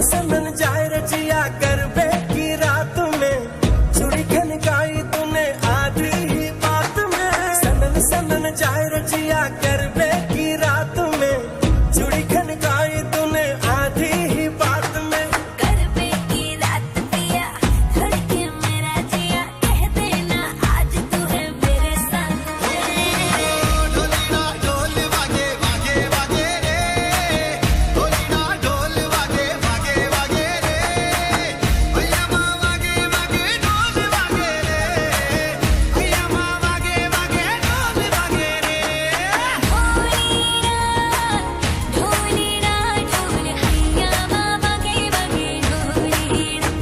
सनन जाए रजिया गरबे की रात में, चूड़ी खनकाई तूने आधी ही बात में। सनन सनन जाए रजिया गरबे की रात में, चूड़ी खनकाई तूने आधी ही बात में। गरबे की रात पिया धड़के मेरा जिया, कह देना आज तू है मेरे साथ। ढोली ना ढोल वागे वागे वागे रे, ढोली ना ढोल वागे वागे वागे रे, भैया माँ वागे वागे ढोल वागे रे, भैया माँ वागे वागे ढोल वागे रे। ढोली ना ढोल हैया मामा के बगे ढोली ना,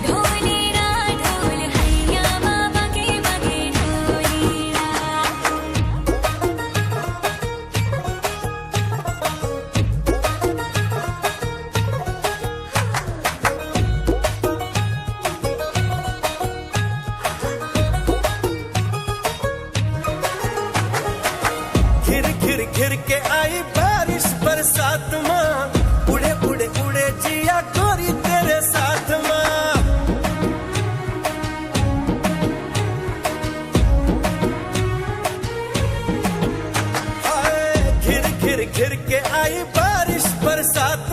ढोली ना ढोल हैया मामा के बगे ढोली ना। घिर घिर घिर के आई बारिश बरसात माँ, उड़े उड़े उड़े जिया गोरी तेरे साथ माँ। हाय घिर घिर घिर के आई बारिश बरसात